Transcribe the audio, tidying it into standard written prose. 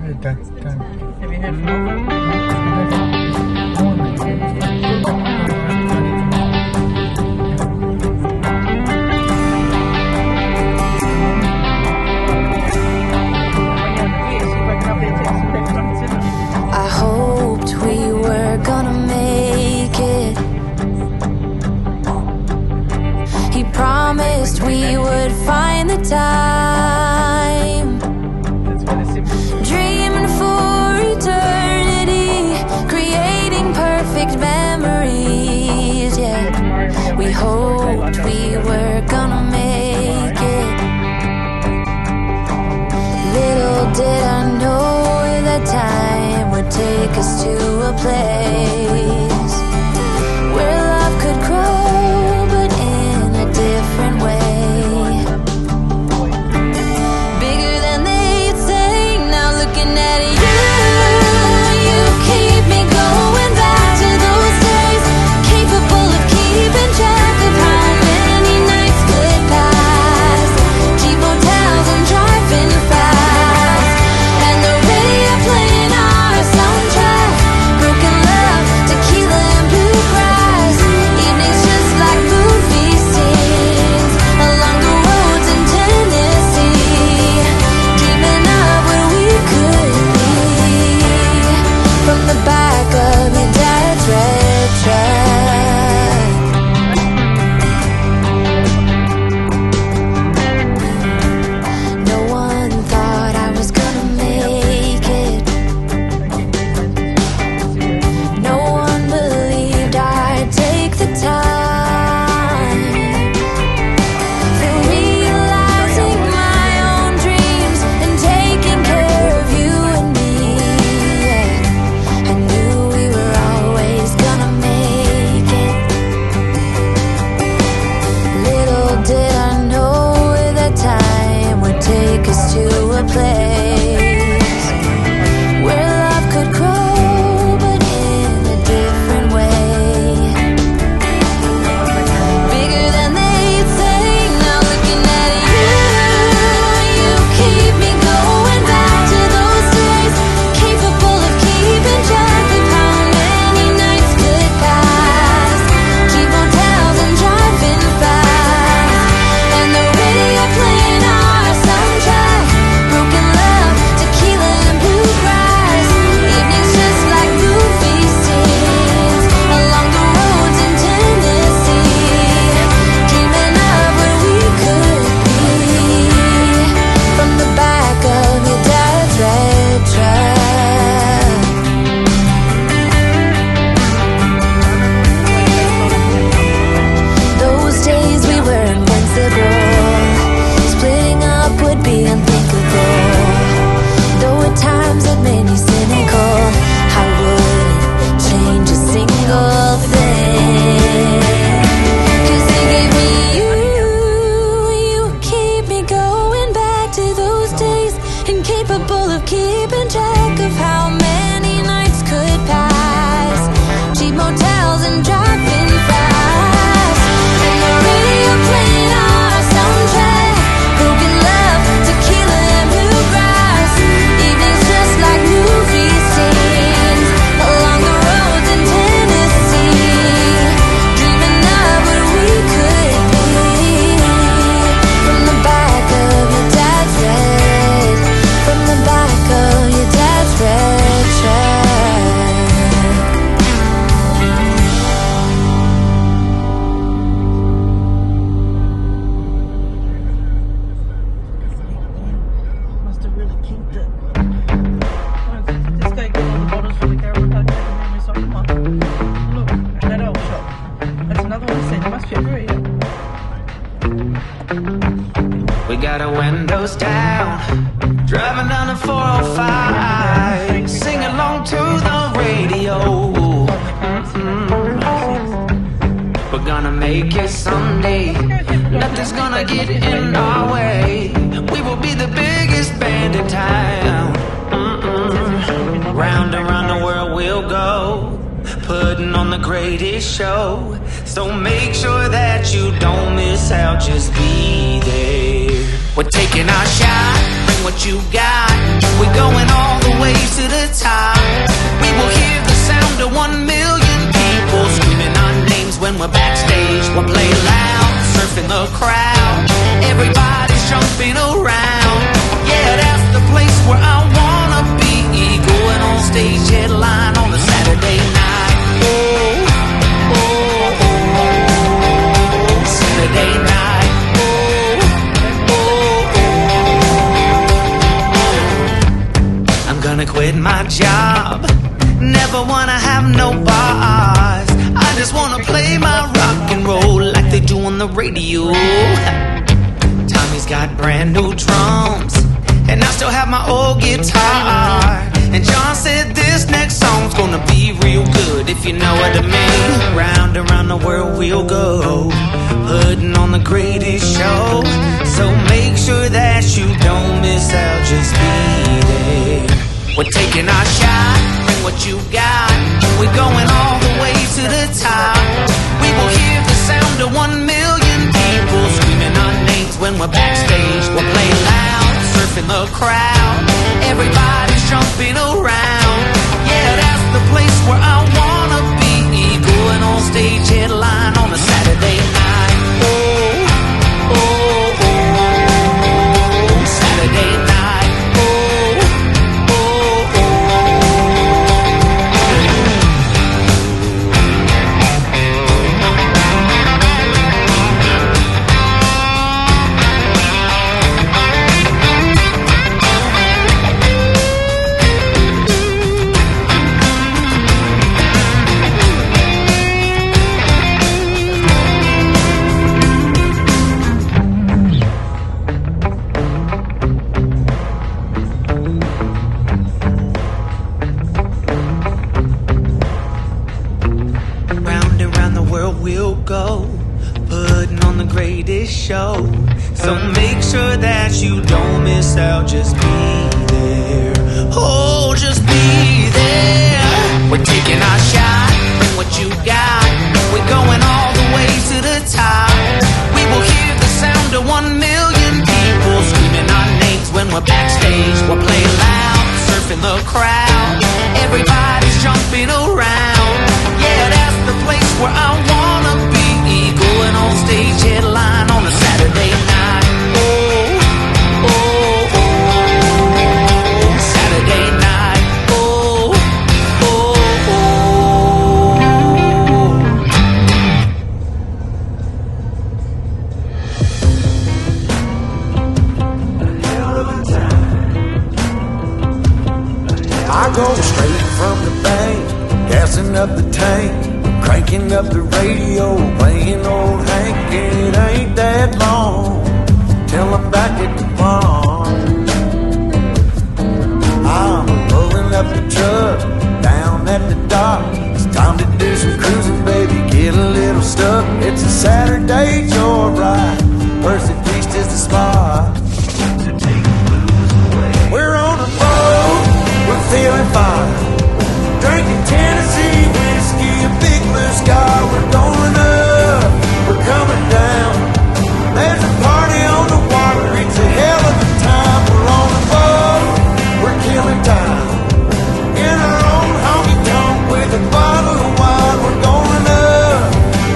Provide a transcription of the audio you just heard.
Tack. Är vi här för I hoped we were gonna make it. He promised we would find the time, dreaming for eternity, creating perfect memories. Yeah, we hoped we were gonna make it. Little did I know that time would take us to a place where love could grow, but in a different way. Bigger than they'd say. Now looking at you, you keep me going back to those days, capable of keeping track of how many nights could pass. Cheap hotels and driving fast, and the radio playing our soundtrack. Broken love, tequila and bluegrass. Evenings just like movie scenes along the roads in Tennessee. Dreaming of what we could be from the back of your dad's red truck. No one thought I was gonna make it. No one believed I'd take the time for realizing my own dreams and taking care of you and me. Yeah, I knew we were always gonna make it. Little did I know that time would take us to a place where love could grow, but in a different way. Bigger than they'd say. Now looking at you, you keep me going back to those days, capable of keeping track of how many nights could pass. Cheap hotels and driving fast, and the radio playing our soundtrack. Broken love, tequila and bluegrass. Evenings just like movie scenes along the roads in Tennessee. Dreaming of what we could be from the back of your dad's red truck. Those days we were invincible. Splitting up would be unthinkable. Though at times it made me cynical, I wouldn't change a single thing. 'Cause they gave me you, you keep me going back to those days, incapable of keeping track of how many nights could pass. Cheap motels and driving fast, and the radio playing our soundtrack. Broken love, tequila and bluegrass. Evenings just like movie scenes along the roads in Tennessee. Dreaming of what we could be from the back of your dad's red, from the back of your dad's red truck. Must have really kinked it. This guy got all the bottles for the camera pack and made me something. Look, that old shop. That's another one. Say, there must be a brewery here. We got our windows down, driving down the 405, sing along to the radio. We're gonna make it someday. Nothing's gonna get in our way. We will be the biggest band in town. Round and round the world we'll go, putting on the greatest show. So make sure that you don't miss out, just be there. We're taking our shot, bring what you got. We're going all the way. way to the top. We will hear the sound of 1 million people screaming our names when we're backstage. We'll play loud, surfing the crowd. Everybody's jumping around. Yeah, that's the place where I wanna be. Going on stage, headline on a Saturday night. Oh, oh, oh, Saturday night. I'm gonna quit my job. Never wanna have no bars. I just wanna play my rock and roll like they do on the radio. Tommy's got brand new drums, and I still have my old guitar. And John said this next song's gonna be real good, if you know what I mean. Round and round the world we'll go, putting on the greatest show. So make sure that you don't miss out, just be there. We're taking our shot, bring what you got. We're going all the way to the top. We will hear the sound of 1 million people screaming our names when we're backstage. We'll play loud, surfing the crowd. Everybody's jumping around. Yeah, that's the place where I wanna be. Going on stage, headline on a Saturday night. Oh, oh, oh, Saturday night. We'll go, putting on the greatest show. So make sure that you don't miss out, just be there. Oh, just be there. We're taking our shot, bring what you got. We're going all the way to the top. We will hear the sound of 1 million people screaming our names when we're backstage. We'll play loud, surfing the crowd. Everybody's jumping around. Yeah, that's the place where I wanna be. Going on stage, headline on a Saturday night. Oh, oh, oh, Saturday night. Oh, oh, I go straight from the bank, gassing up the tank, cranking up the radio, playing old Hank. It ain't that long till I'm back at the barn. I'm pulling up the truck down at the dock. It's time to do some cruising, baby, get a little stuck. It's a Saturday, Joe.